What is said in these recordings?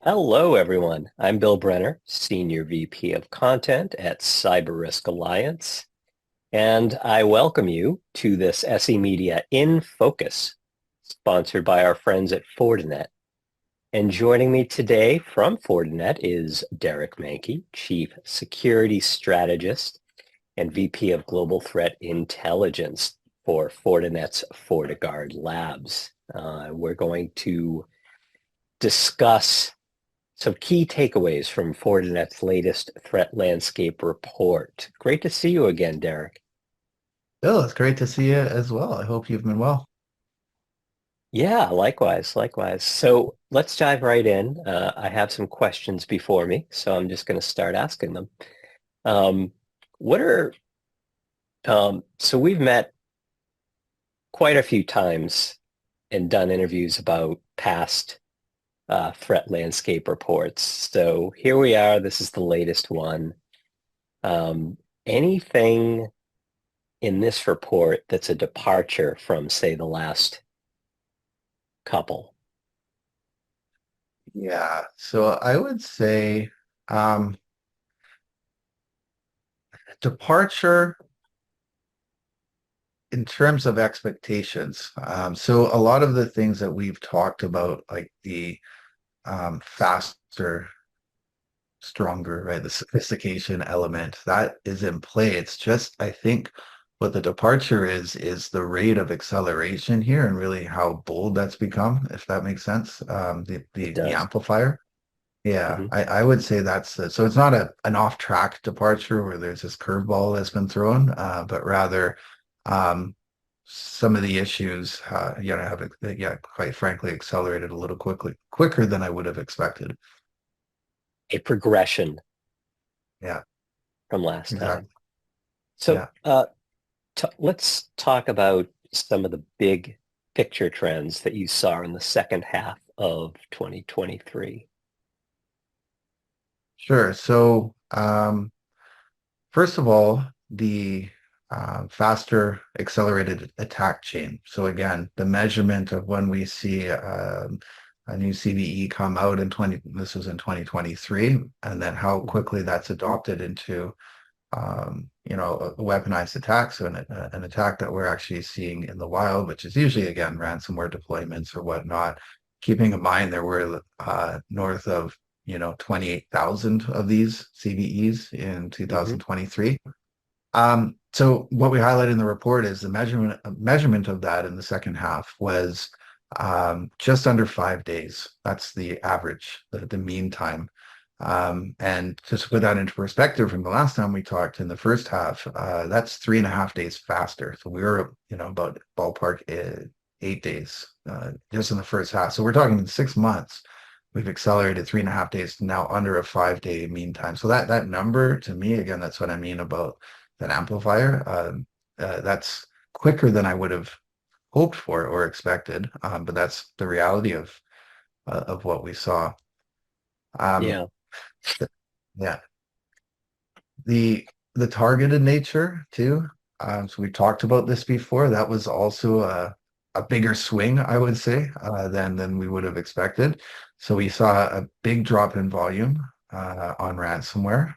Hello, everyone. I'm Bill Brenner, Senior VP of Content at Cyber Risk Alliance, and I welcome you to this SE Media in Focus, sponsored by our friends at Fortinet. And joining me today from Fortinet is Derek Manky, Chief Security Strategist and VP of Global Threat Intelligence for Fortinet's FortiGuard Labs. We're going to discuss some key takeaways from Fortinet's latest threat landscape report. Great to see you again, Derek. Bill, it's great to see you as well. I hope you've been well. Yeah, likewise. So let's dive right in. I have some questions before me, so I'm just going to start asking them. Um, what are so we've met quite a few times and done interviews about past threat landscape reports. So here we are. This is the latest one. Anything in this report that's a departure from, say, the last couple? Yeah, so I would say um, departure in terms of expectations. So a lot of the things that we've talked about, like the faster, stronger, right? The sophistication element that is in play. It's just, I think, what the departure is the rate of acceleration here and really how bold that's become, if that makes sense. The It the the does. amplifier. Yeah, Hmm. I would say so it's not an off-track departure where there's this curveball that's been thrown, but rather um, some of the issues, have quite frankly accelerated a little quicker than I would have expected. A progression Yeah, from last time. exactly. So Yeah, let's talk about some of the big picture trends that you saw in the second half of 2023. sure. So first of all, the faster accelerated attack chain. So again, the measurement of when we see a new CVE come out this was in 2023, and then how Mhm. quickly that's adopted into, a weaponized attack. So an attack that we're actually seeing in the wild, which is usually, again, ransomware deployments or whatnot. Keeping in mind there were north of 28,000 of these CVEs in Mhm. 2023. So what we highlight in the report is the measurement of that in the second half was just under 5 days. That's the average, the mean time. And just to put that into perspective, from the last time we talked in the first half, that's 3.5 days faster. So we were, about ballpark 8 days just in the first half. So we're talking in 6 months. We've accelerated 3.5 days to now under a 5 day mean time. So that number to me, again, that's what I mean about that amplifier. That's quicker than I would have hoped for or expected, but that's the reality of what we saw. Um, Yeah. yeah, the targeted nature too. So we talked about this before. That was also a bigger swing, I would say, than we would have expected. So we saw a big drop in volume on ransomware.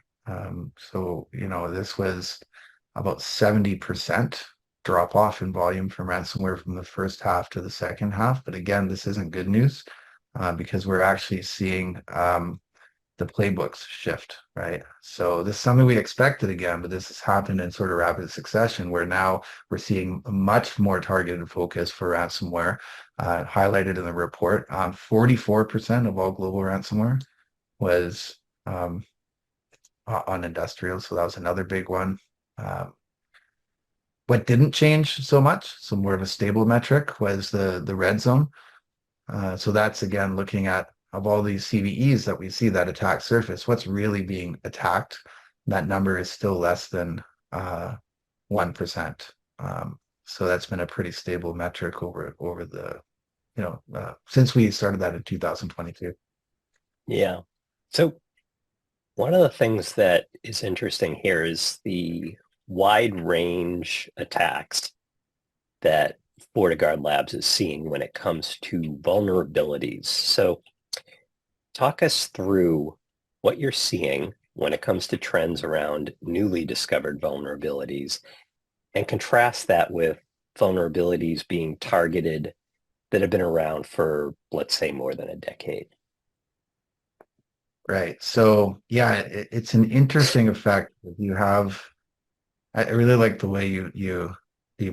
So this was about 70% drop off in volume from ransomware from the first half to the second half. But again, this isn't good news because we're actually seeing the playbooks shift, right? So this is something we expected again, but this has happened in sort of rapid succession where now we're seeing a much more targeted focus for ransomware, highlighted in the report. 44% of all global ransomware was um, on industrial. So that was another big one. Um, what didn't change so much, so more of a stable metric, was the red zone. So that's again looking at of all these CVEs that we see that attack surface, what's really being attacked. That number is still less than 1%. So that's been a pretty stable metric over the since we started that in 2022. Yeah. So one of the things that is interesting here is the wide range attacks that FortiGuard Labs is seeing when it comes to vulnerabilities. So Talk us through what you're seeing when it comes to trends around newly discovered vulnerabilities and contrast that with vulnerabilities being targeted that have been around for, let's say, more than a decade. Right. So yeah, it's an interesting effect. You have, I really like the way you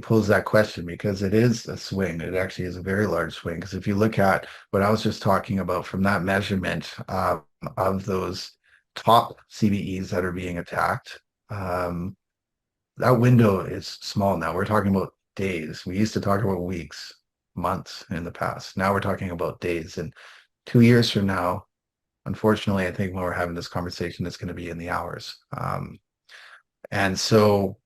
pose that question because it is a swing. It actually is a very large swing. Because if you look at what I was just talking about from that measurement of those top CVEs that are being attacked, um, that window is small now. We're talking about days. We used to talk about weeks, months in the past. Now we're talking about days. And 2 years from now, unfortunately, I think when we're having this conversation, it's going to be in the hours. And so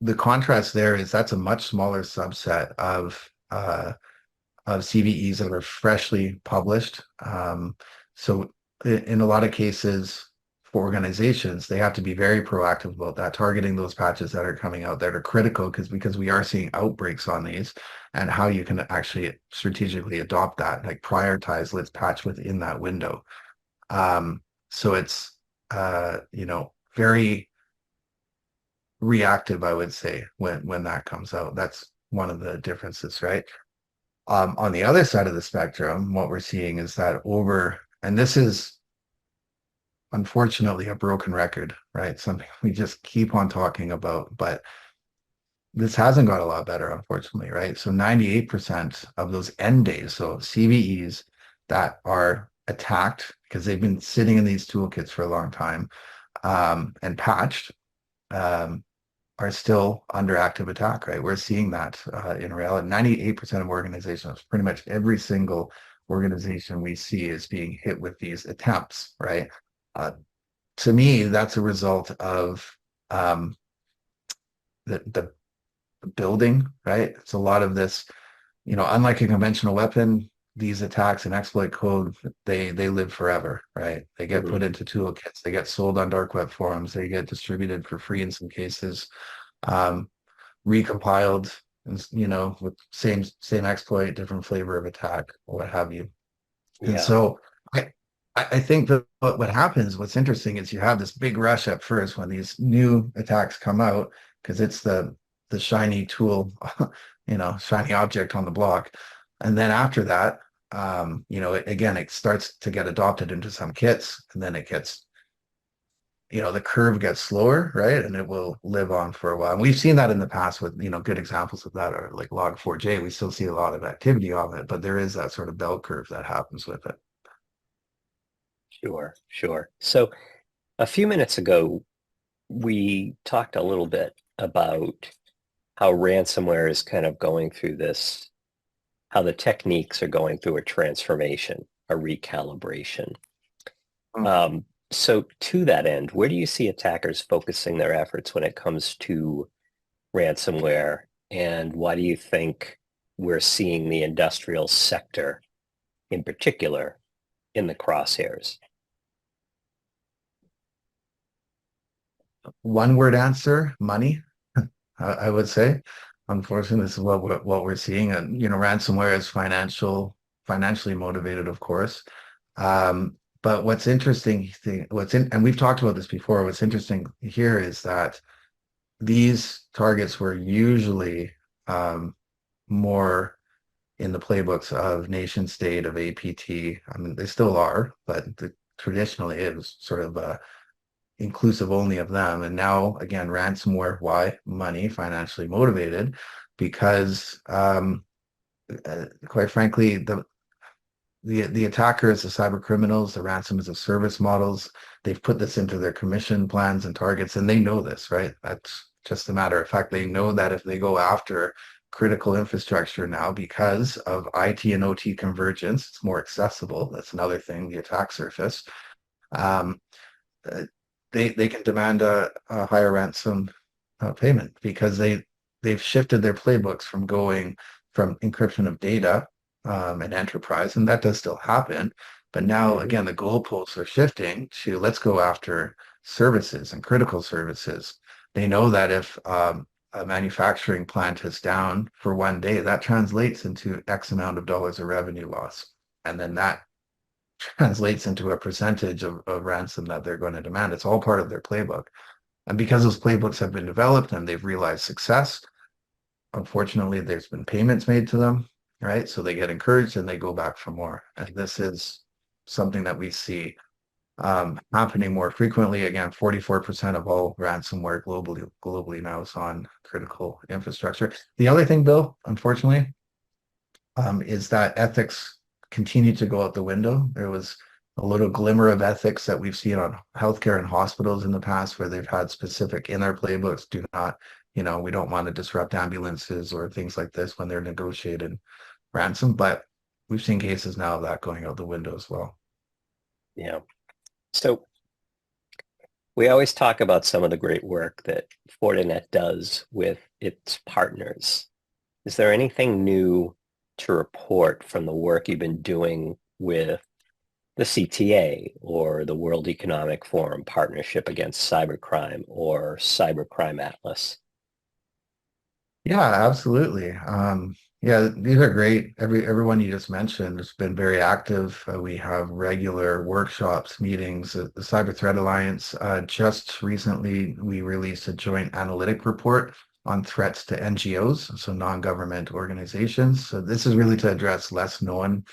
the contrast there is that's a much smaller subset of CVEs that are freshly published. So in a lot of cases for organizations, they have to be very proactive about that, targeting those patches that are coming out that are critical because we are seeing outbreaks on these and how you can actually strategically adopt that, like prioritize, let's patch within that window. So it's very reactive, I would say, when that comes out. That's one of the differences, right? On the other side of the spectrum, what we're seeing is that and this is unfortunately a broken record, right? Something we just keep on talking about, but this hasn't got a lot better, unfortunately, right? So 98% of those end days, so CVEs that are attacked because they've been sitting in these toolkits for a long time and patched, um, are still under active attack, right? We're seeing that in reality. 98% of organizations, pretty much every single organization we see is being hit with these attempts, right? Uh, to me, that's a result of um, the building, right? It's a lot of this, unlike a conventional weapon, these attacks and exploit code, they live forever, right? They get Mhm. put into toolkits, they get sold on dark web forums, they get distributed for free in some cases. Um, Recompiled, with same exploit, different flavor of attack, or what have you. And Yeah. so I think that what happens, what's interesting is you have this big rush at first when these new attacks come out, because it's the shiny tool, shiny object on the block. And then after that, again, it starts to get adopted into some kits, and then it gets the curve gets slower, right? And it will live on for a while. And we've seen that in the past with, good examples of that are like Log4j. We still see a lot of activity on it, but there is that sort of bell curve that happens with it. Sure, sure. So a few minutes ago, we talked a little bit about how ransomware is kind of going through this, how the techniques are going through a transformation, a recalibration. Mm. So to that end, where do you see attackers focusing their efforts when it comes to ransomware? And why do you think we're seeing the industrial sector in particular in the crosshairs? One word answer, money, I would say. Unfortunately, this is what we're seeing. And, ransomware is financially motivated, of course. But and we've talked about this before, what's interesting here is that these targets were usually um, more in the playbooks of nation state, of APT. I mean, they still are, but traditionally it was sort of inclusive only of them. And now, again, ransomware, why? Money, financially motivated, because quite frankly, the attackers, the cyber criminals, the ransom as a service models, they've put this into their commission plans and targets, and they know this, right? That's just a matter of fact. They know that if they go after critical infrastructure now because of IT and OT convergence, it's more accessible. That's another thing, the attack surface. Um, uh, they can demand a higher ransom payment because they've shifted their playbooks from going from encryption of data and enterprise, and that does still happen. But now, Mhm. again, the goalposts are shifting to let's go after services and critical services. They know that if a manufacturing plant is down for one day, that translates into X amount of dollars of revenue loss. And then that translates into a percentage of ransom that they're going to demand. It's all part of their playbook. And because those playbooks have been developed and they've realized success, unfortunately, there's been payments made to them, right? So they get encouraged and they go back for more. And this is something that we see happening more frequently. Again, 44% of all ransomware globally now is on critical infrastructure. The other thing, Bill, unfortunately, is that ethics continue to go out the window. There was a little glimmer of ethics that we've seen on healthcare and hospitals in the past where they've had specific in their playbooks, do not, we don't want to disrupt ambulances or things like this when they're negotiated ransom. But we've seen cases now of that going out the window as well. Yeah. So we always talk about some of the great work that Fortinet does with its partners. Is there anything new to report from the work you've been doing with the CTA or the World Economic Forum Partnership Against Cybercrime or Cybercrime Atlas? Yeah, absolutely. Yeah, these are great. Everyone you just mentioned has been very active. We have regular workshops, meetings. The Cyber Threat Alliance just recently we released a joint analytic report on threats to NGOs, so non-government organizations. So this is really to address less known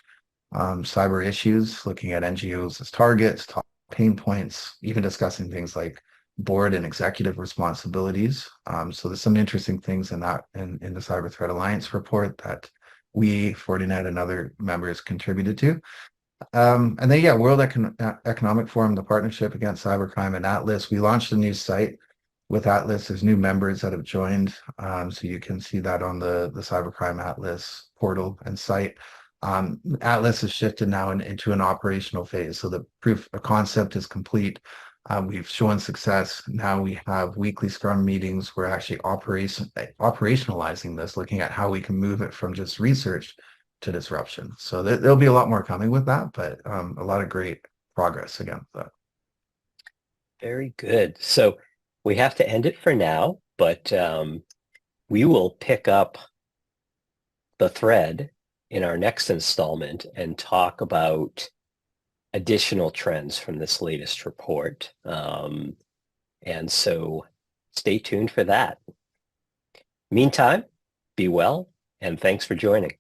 cyber issues, looking at NGOs as targets, top pain points, even discussing things like board and executive responsibilities. So there's some interesting things in that in the Cyber Threat Alliance report that we, Fortinet, and other members contributed to. And then, yeah, Economic Forum, the Partnership Against Cybercrime, and Atlas. We launched a new site with Atlas. There's new members that have joined, so you can see that on the Cybercrime Atlas portal and site. Atlas has shifted now into an operational phase, so the proof of concept is complete. We've shown success. Now we have weekly Scrum meetings. We're actually operationalizing this, looking at how we can move it from just research to disruption. So there'll be a lot more coming with that, but a lot of great progress against that. Very good. So we have to end it for now, but we will pick up the thread in our next installment and talk about additional trends from this latest report. And so stay tuned for that. Meantime, be well, and thanks for joining.